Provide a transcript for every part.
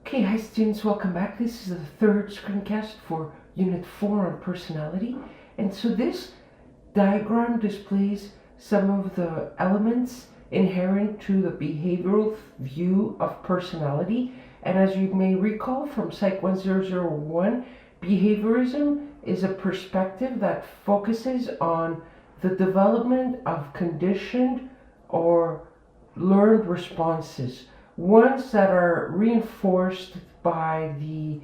Okay, hi students, welcome back. This is the third screencast for Unit 4 on personality. And so this diagram displays some of the elements inherent to the behavioral view of personality. And as you may recall from Psych 1001, behaviorism is a perspective that focuses on the development of conditioned or learned responses, ones that are reinforced by the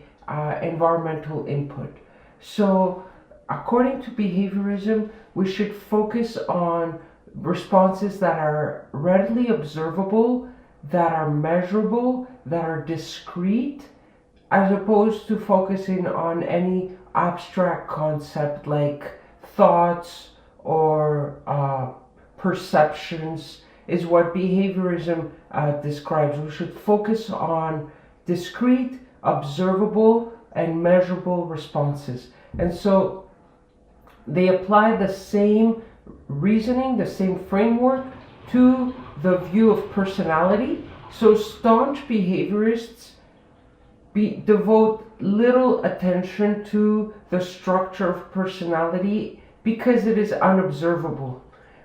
environmental input. So according to behaviorism, we should focus on responses that are readily observable, that are measurable, that are discrete, as opposed to focusing on any abstract concept like thoughts or perceptions is what behaviorism describes. We should focus on discrete, observable, and measurable responses. And so they apply the same reasoning, the same framework to the view of personality. So staunch behaviorists devote little attention to the structure of personality because it is unobservable,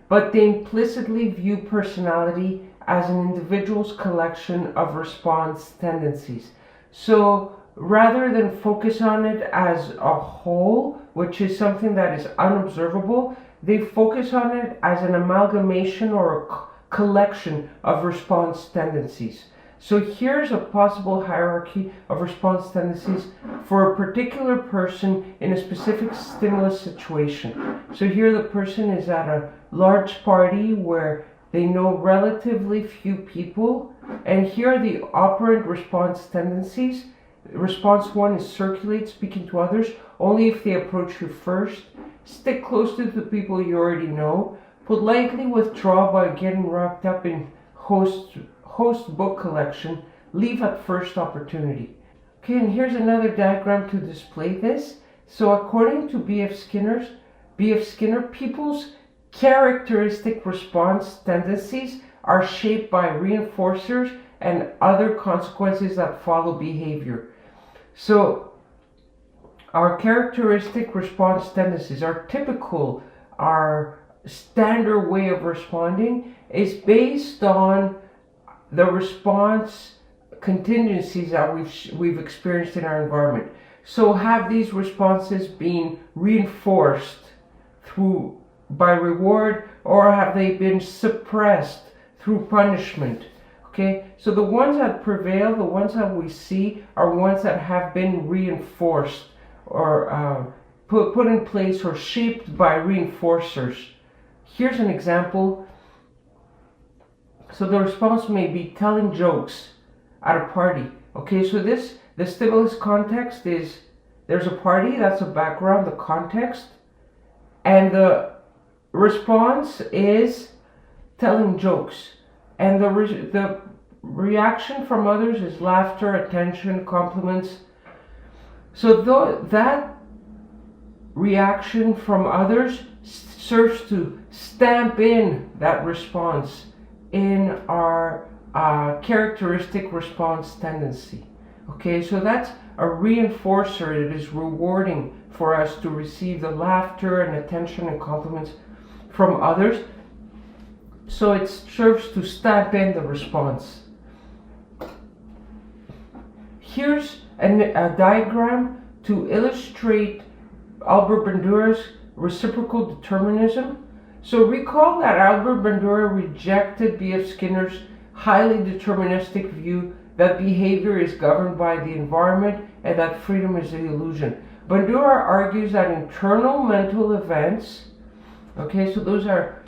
but they implicitly view personality as an individual's collection of response tendencies. So rather than focus on it as a whole, which is something that is unobservable, they focus on it as an amalgamation or a collection of response tendencies. So here's a possible hierarchy of response tendencies for a particular person in a specific stimulus situation. So here the person is at a large party where they know relatively few people, and here are the operant response tendencies. Response 1 is circulate, speaking to others only if they approach you first, stick close to the people you already know, politely withdraw by getting wrapped up in host book collection, leave at first opportunity. Okay, and here's another diagram to display this. So according to B.F. Skinner, people's characteristic response tendencies are shaped by reinforcers and other consequences that follow behavior. So our characteristic response tendencies, our typical, our standard way of responding is based on the response contingencies that we've experienced in our environment. So have these responses been reinforced by reward, or have they been suppressed through punishment? Okay, so the ones that prevail, the ones that we see, are ones that have been reinforced or put in place or shaped by reinforcers. Here's an example. So the response may be telling jokes at a party. Okay, so the stimulus context is there's a party, that's a background, the context, and the response is telling jokes, and the reaction from others is laughter, attention, compliments. So that reaction from others serves to stamp in that response in our characteristic response tendency. Okay, so that's a reinforcer. It is rewarding for us to receive the laughter and attention and compliments from others. So it serves to stamp in the response. Here's a diagram to illustrate Albert Bandura's reciprocal determinism. So recall that Albert Bandura rejected B.F. Skinner's highly deterministic view that behavior is governed by the environment and that freedom is an illusion. Bandura argues that internal mental events, okay, so those are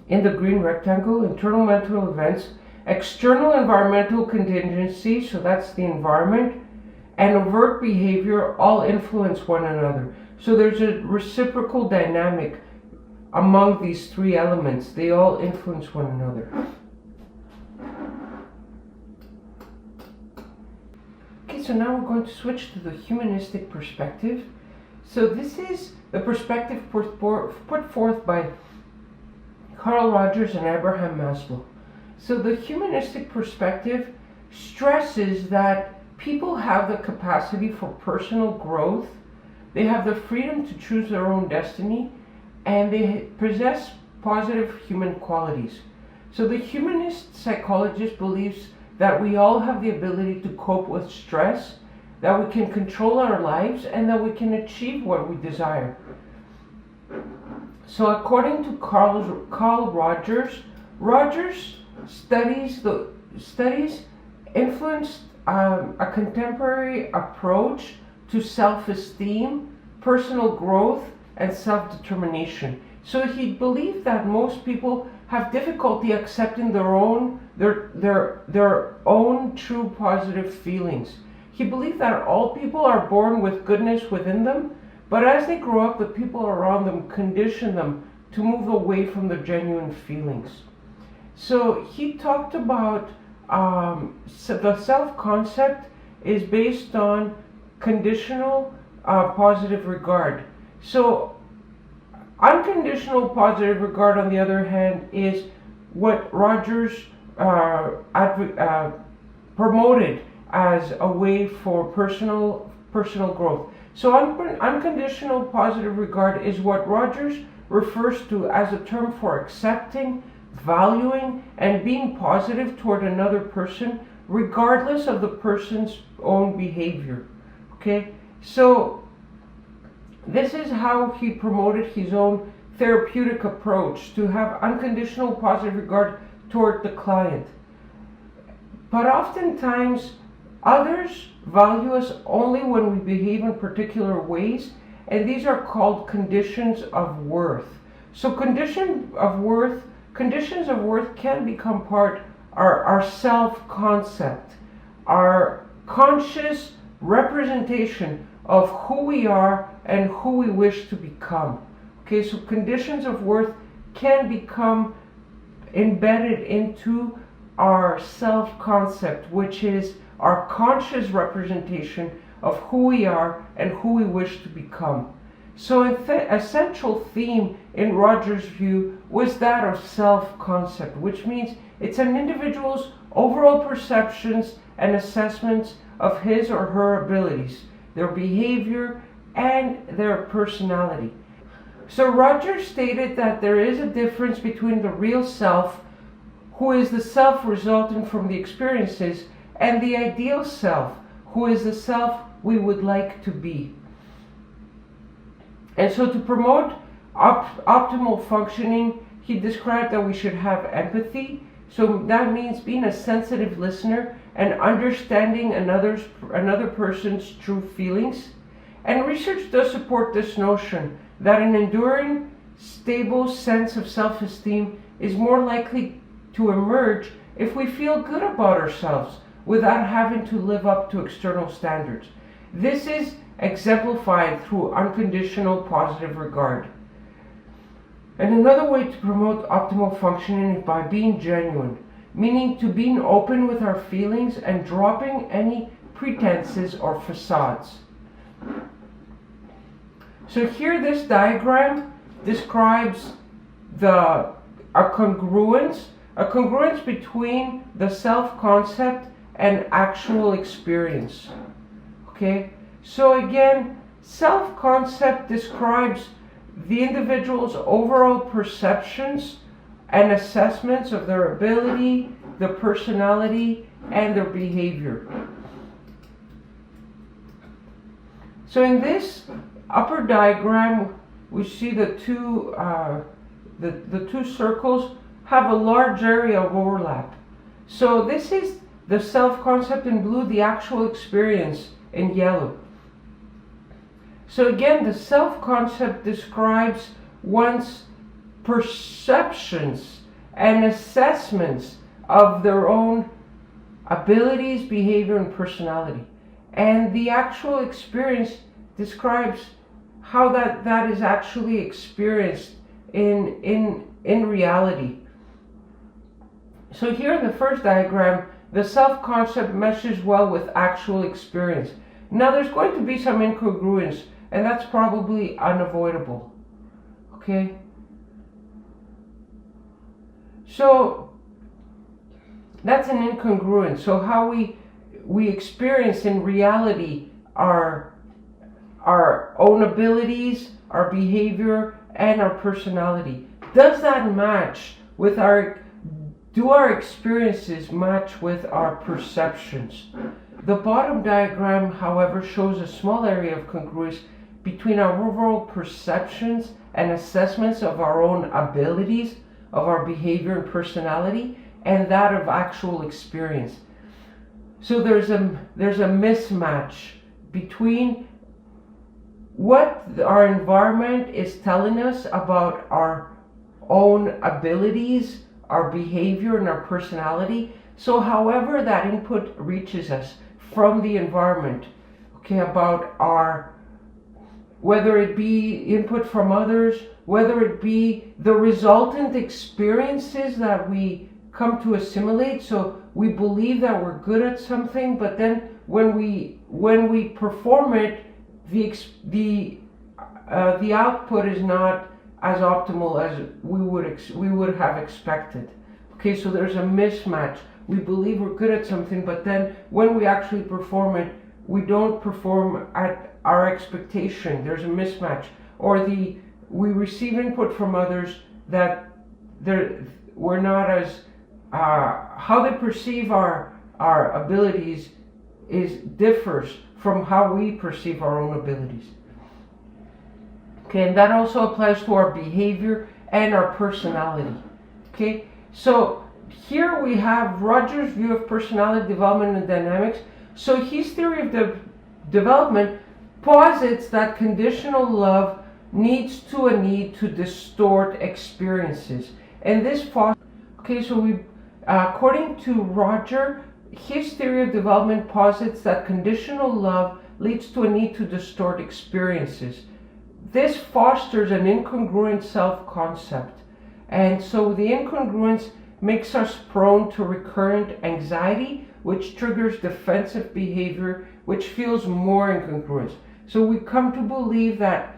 in the green rectangle, internal mental events, external environmental contingencies, so that's the environment, and overt behavior all influence one another. So there's a reciprocal dynamic among these three elements. They all influence one another. Okay, so now we're going to switch to the humanistic perspective. So this is the perspective put forth by Carl Rogers and Abraham Maslow. So the humanistic perspective stresses that people have the capacity for personal growth, they have the freedom to choose their own destiny, and they possess positive human qualities. So the humanist psychologist believes that we all have the ability to cope with stress, that we can control our lives, and that we can achieve what we desire. So according to Carl Rogers, studies influenced a contemporary approach to self-esteem, personal growth, and self-determination. So he believed that most people have difficulty accepting their own true positive feelings. He believed that all people are born with goodness within them, but as they grow up, the people around them condition them to move away from their genuine feelings. So he talked about the self-concept is based on conditional positive regard. So unconditional positive regard, on the other hand, is what Rogers promoted as a way for personal growth. So unconditional positive regard is what Rogers refers to as a term for accepting, valuing, and being positive toward another person, regardless of the person's own behavior. Okay, so this is how he promoted his own therapeutic approach, to have unconditional positive regard toward the client. But oftentimes, others value us only when we behave in particular ways, and these are called conditions of worth. So conditions of worth can become part our self-concept, our conscious representation of who we are and who we wish to become. Okay, so conditions of worth can become embedded into our self-concept, which is our conscious representation of who we are and who we wish to become. So a central theme in Rogers' view was that of self-concept, which means it's an individual's overall perceptions and assessments of his or her abilities, their behavior, and their personality. So Rogers stated that there is a difference between the real self, who is the self resulting from the experiences, and the ideal self, who is the self we would like to be. And so to promote optimal functioning, he described that we should have empathy. So that means being a sensitive listener and understanding another person's true feelings. And research does support this notion that an enduring, stable sense of self-esteem is more likely to emerge if we feel good about ourselves without having to live up to external standards. This is exemplified through unconditional positive regard. And another way to promote optimal functioning is by being genuine, meaning to being open with our feelings and dropping any pretenses or facades. So here this diagram describes a congruence between the self-concept and actual experience. Okay, so again, self-concept describes the individual's overall perceptions and assessments of their ability, their personality, and their behavior. So in this upper diagram, we see the two circles have a large area of overlap. So this is the self-concept in blue, the actual experience in yellow. So again, the self-concept describes one's perceptions and assessments of their own abilities, behavior, and personality. And the actual experience describes how that is actually experienced in reality. So here in the first diagram, the self-concept meshes well with actual experience. Now there's going to be some incongruence, and that's probably unavoidable. Okay? So That's an incongruence. So how we experience in reality our own abilities, our behavior, and our personality. Does that match with do our experiences match with our perceptions? The bottom diagram, however, shows a small area of congruence between our overall perceptions and assessments of our own abilities, of our behavior and personality, and that of actual experience. So there's a mismatch between what our environment is telling us about our own abilities, our behavior, and our personality. So however that input reaches us from the environment, okay, about whether it be input from others, whether it be the resultant experiences that we come to assimilate. So we believe that we're good at something, but then when we perform it, the output is not as optimal as we would have expected. Okay, so there's a mismatch. We believe we're good at something, but then when we actually perform it, we don't perform at our expectation. There's a mismatch. Or we receive input from others that we're not as how they perceive our abilities differs from how we perceive our own abilities. Okay, and that also applies to our behavior and our personality. Okay, so here we have Roger's view of personality development and dynamics. So his theory of the development posits that conditional love needs to distort experiences, and this okay. So according to Roger, his theory of development posits that conditional love leads to a need to distort experiences. This fosters an incongruent self-concept, and so the incongruence makes us prone to recurrent anxiety, which triggers defensive behavior, which feels more incongruent. So we come to believe that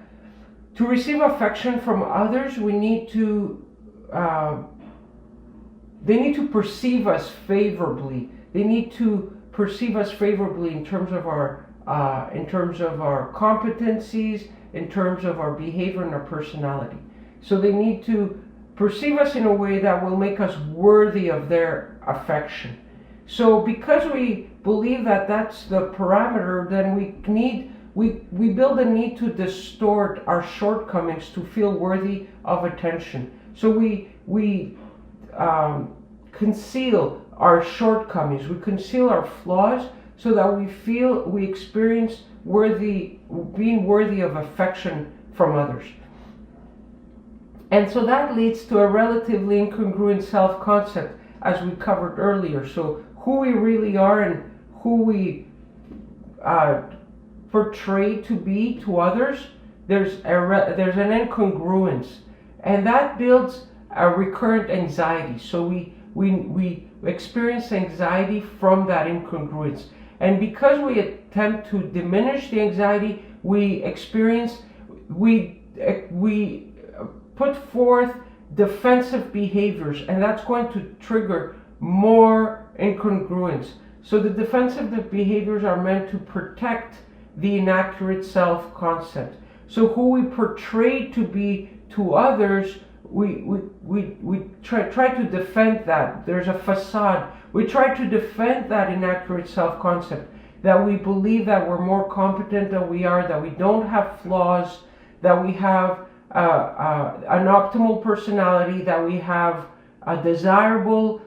to receive affection from others, we need to they need to perceive us favorably. They need to perceive us favorably in terms of our competencies, in terms of our behavior and our personality. So they need to perceive us in a way that will make us worthy of their affection. So because we believe that that's the parameter, then we build a need to distort our shortcomings to feel worthy of attention. So we conceal our shortcomings, we conceal our flaws, so that we experience being worthy of affection from others. And so that leads to a relatively incongruent self-concept, as we covered earlier. So who we really are and who we portray to be to others, there's an incongruence, and that builds a recurrent anxiety. So we experience anxiety from that incongruence, and because we attempt to diminish the anxiety, we put forth defensive behaviors, and that's going to trigger more incongruence. So the defensive behaviors are meant to protect the inaccurate self-concept. So who we portray to be to others, we try to defend that. There's a facade. We try to defend that inaccurate self-concept, that we believe that we're more competent than we are, that we don't have flaws, that we have an optimal personality, that we have a desirable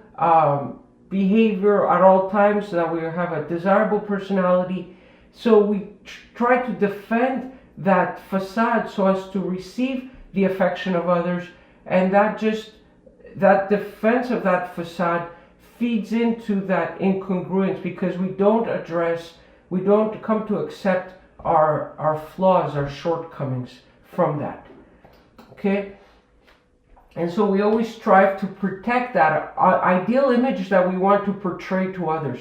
behavior at all times, that we have a desirable personality. So we try to defend that facade so as to receive the affection of others, and that defense of that facade feeds into that incongruence, because we don't come to accept our flaws, our shortcomings from that. Okay? And so we always strive to protect that ideal image that we want to portray to others.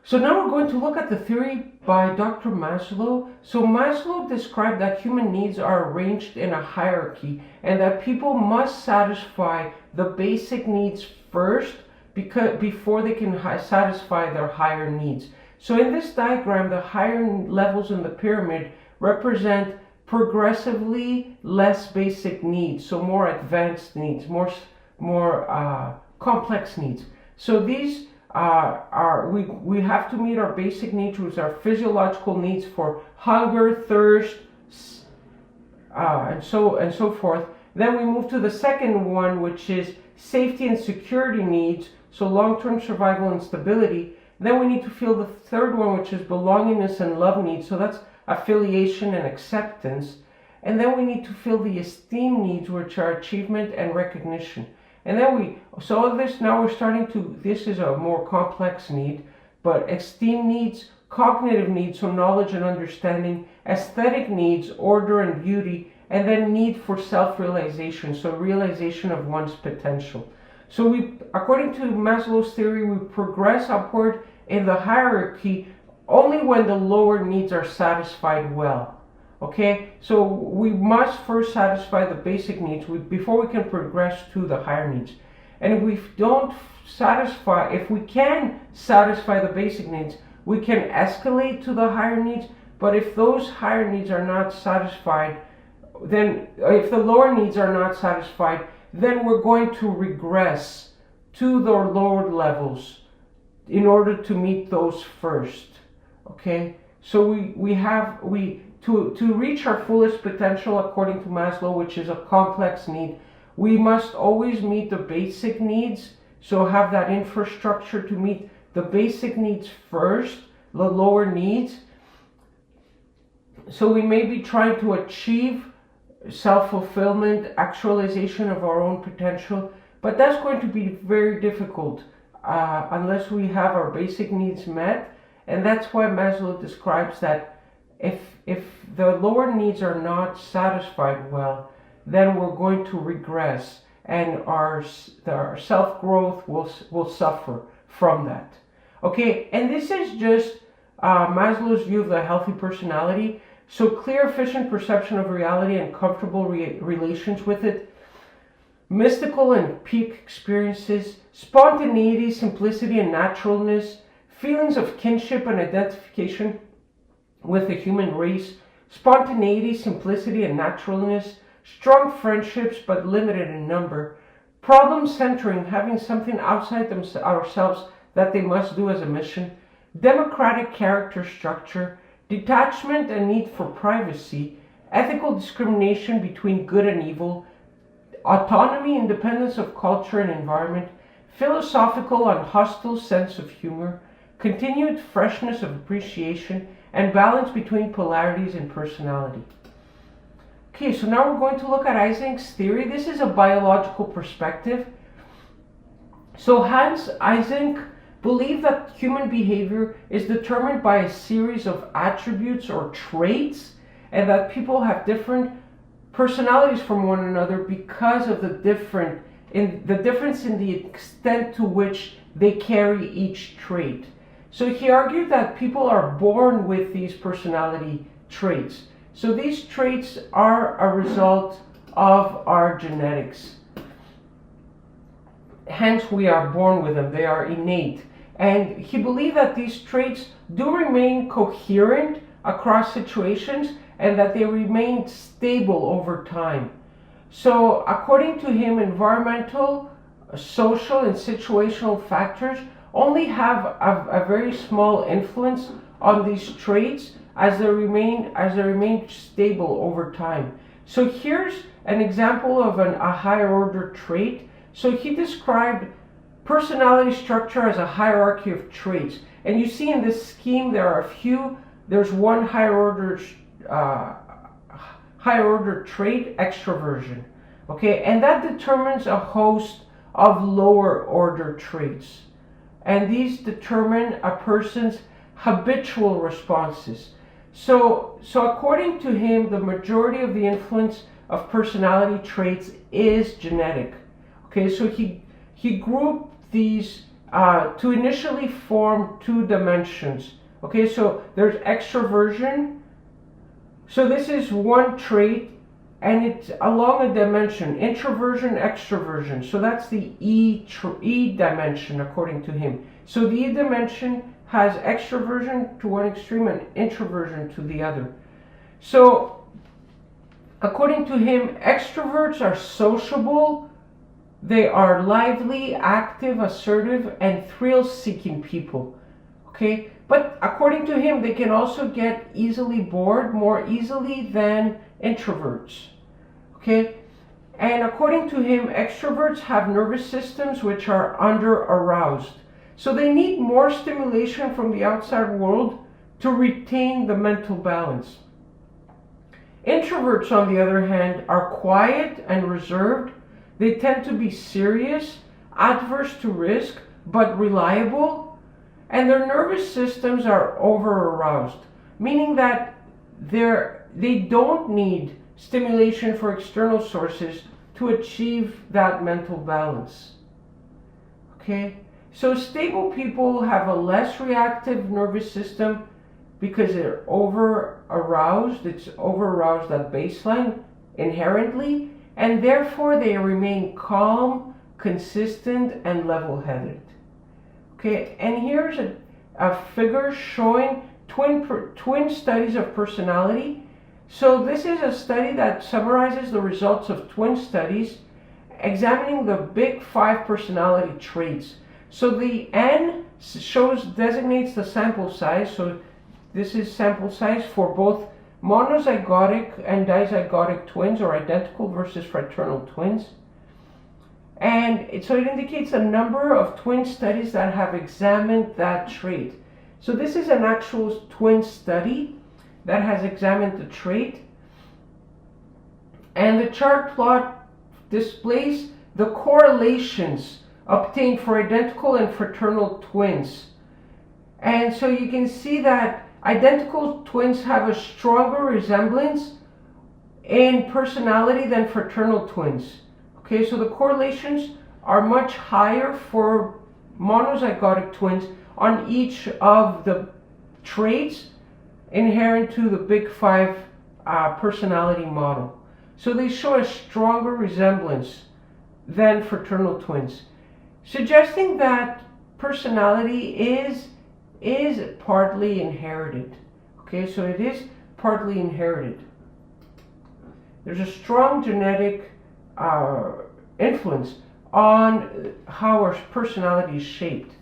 So now we're going to look at the theory by Dr. Maslow. So Maslow described that human needs are arranged in a hierarchy, and that people must satisfy the basic needs first before they can satisfy their higher needs. So in this diagram, the higher levels in the pyramid represent progressively less basic needs, so more advanced needs, more complex needs. So these we have to meet our basic needs, which are physiological needs for hunger, thirst, and so forth. Then we move to the second one, which is safety and security needs, so long-term survival and stability. Then we need to feel the third one, which is belongingness and love needs, so that's affiliation and acceptance. And then we need to feel the esteem needs, which are achievement and recognition. And then this is a more complex need, but esteem needs, cognitive needs, so knowledge and understanding, aesthetic needs, order and beauty, and then need for self-realization, so realization of one's potential. So according to Maslow's theory, we progress upward in the hierarchy only when the lower needs are satisfied well. Okay, so we must first satisfy the basic needs before we can progress to the higher needs. And if we can satisfy the basic needs, we can escalate to the higher needs. But if those higher needs are not satisfied, then if the lower needs are not satisfied, then we're going to regress to the lower levels in order to meet those first. Okay, so to reach our fullest potential, according to Maslow, which is a complex need, we must always meet the basic needs. So have that infrastructure to meet the basic needs first, the lower needs. So we may be trying to achieve self-fulfillment, actualization of our own potential, but that's going to be very difficult unless we have our basic needs met. And that's why Maslow describes that if the lower needs are not satisfied well, then we're going to regress, and our self-growth will suffer from that. Okay, and this is just Maslow's view of the healthy personality. So clear, efficient perception of reality and comfortable relations with it, mystical and peak experiences, spontaneity, simplicity and naturalness, feelings of kinship and identification with the human race, spontaneity, simplicity and naturalness, strong friendships but limited in number, problem centering, having something outside ourselves that they must do as a mission, democratic character structure, detachment and need for privacy, ethical discrimination between good and evil, autonomy, independence of culture and environment, philosophical and hostile sense of humor, continued freshness of appreciation, and balance between polarities in personality. Okay, so now we're going to look at Eysenck's theory. This is a biological perspective. So Hans Eysenck believed that human behavior is determined by a series of attributes or traits, and that people have different personalities from one another because of the difference in the extent to which they carry each trait. So he argued that people are born with these personality traits. So these traits are a result of our genetics. Hence, we are born with them. They are innate. And he believed that these traits do remain coherent across situations and that they remain stable over time. So according to him, environmental, social, and situational factors only have a very small influence on these traits as they remain stable over time. So here's an example of a higher order trait. So he described personality structure as a hierarchy of traits. And you see in this scheme there's one higher order trait, extroversion. Okay, and that determines a host of lower order traits. And these determine a person's habitual responses. So according to him, the majority of the influence of personality traits is genetic. Okay, so he grouped these to initially form two dimensions. Okay, so there's extroversion. So this is one trait and it's along a dimension, introversion, extroversion. So that's the E dimension according to him. So the E dimension has extroversion to one extreme and introversion to the other. So according to him, extroverts are sociable, they are lively, active, assertive, and thrill-seeking people. Okay, but according to him, they can also get easily bored more easily than introverts. Okay, and according to him, extroverts have nervous systems which are under-aroused. So they need more stimulation from the outside world to retain the mental balance. Introverts, on the other hand, are quiet and reserved. They tend to be serious, adverse to risk, but reliable, and their nervous systems are over-aroused, meaning that they don't need stimulation for external sources to achieve that mental balance. Okay? So stable people have a less reactive nervous system because they're over-aroused. It's over-aroused at baseline inherently, and therefore they remain calm, consistent, and level-headed. Okay, and here's a figure showing twin studies of personality. So this is a study that summarizes the results of twin studies examining the big 5 personality traits. So the N designates the sample size. So this is sample size for both monozygotic and dizygotic twins, or identical versus fraternal twins. And so it indicates a number of twin studies that have examined that trait. So this is an actual twin study that has examined the trait. And the chart plot displays the correlations obtained for identical and fraternal twins. And so you can see that identical twins have a stronger resemblance in personality than fraternal twins. Okay, so the correlations are much higher for monozygotic twins on each of the traits inherent to the Big 5 personality model. So they show a stronger resemblance than fraternal twins, suggesting that personality is partly inherited. Okay, so it is partly inherited. There's a strong genetic influence on how our personality is shaped.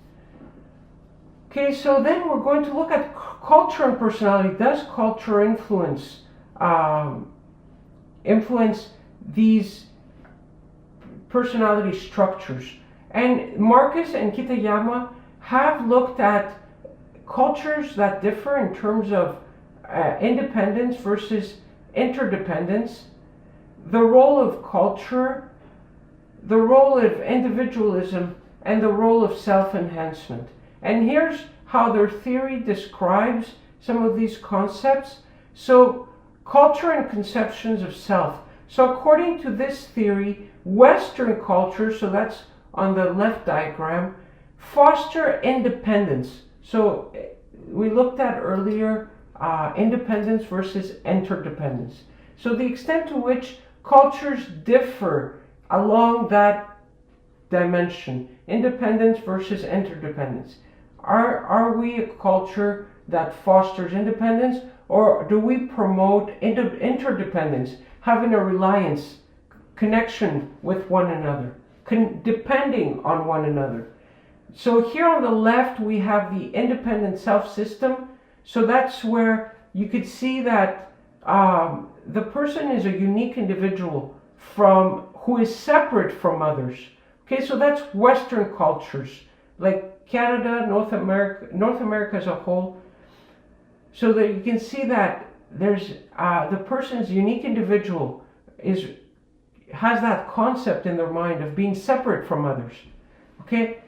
Okay, so then we're going to look at culture and personality. Does culture influence these personality structures? And Marcus and Kitayama have looked at cultures that differ in terms of independence versus interdependence, the role of culture, the role of individualism, and the role of self-enhancement. And here's how their theory describes some of these concepts. So, culture and conceptions of self. So according to this theory, Western culture, so that's on the left diagram, foster independence. So we looked at earlier independence versus interdependence. So the extent to which cultures differ along that dimension, independence versus interdependence. Are we a culture that fosters independence, or do we promote interdependence, having a reliance, connection with one another, depending on one another? So here on the left we have the independent self-system. So that's where you could see that the person is a unique individual who is separate from others. Okay, so that's Western cultures, like Canada, North America as a whole. So that you can see that there's the person's unique individual has that concept in their mind of being separate from others. Okay,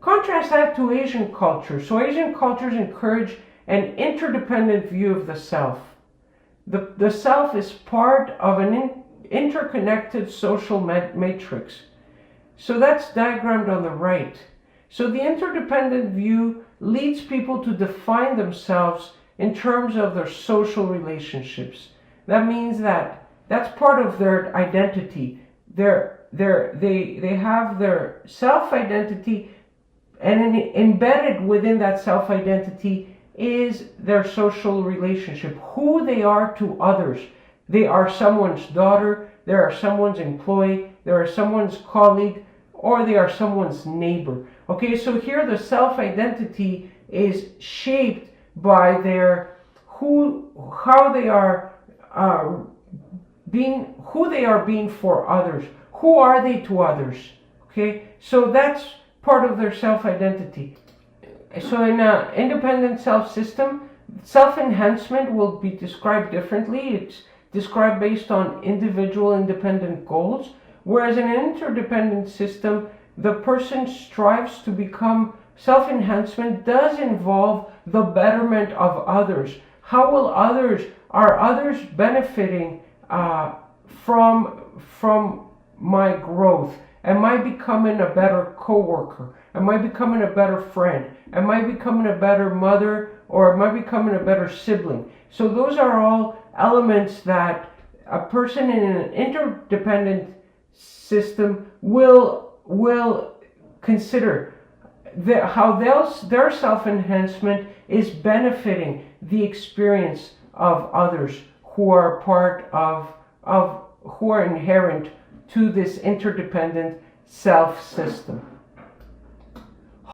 contrast that to Asian culture. So Asian cultures encourage an interdependent view of the self. The self is part of an interconnected social matrix. So that's diagrammed on the right. So the interdependent view leads people to define themselves in terms of their social relationships. That means that That's part of their identity. They have their self-identity, and embedded within that self-identity is their social relationship, who they are to others. They are someone's daughter, they are someone's employee, they are someone's colleague, or they are someone's neighbor. Okay, so here the self-identity is shaped by their how they are who they are being for others. Who are they to others? Okay, so that's part of their self-identity. So in an independent self-system, self-enhancement will be described differently. It's described based on individual independent goals, whereas in an interdependent system, the person strives to become self-enhancement does involve the betterment of others. How will are others benefiting from my growth? Am I becoming a better coworker? Am I becoming a better friend? Am I becoming a better mother, or am I becoming a better sibling? So those are all elements that a person in an interdependent system will consider how their self-enhancement is benefiting the experience of others who are part of who are inherent to this interdependent self-system.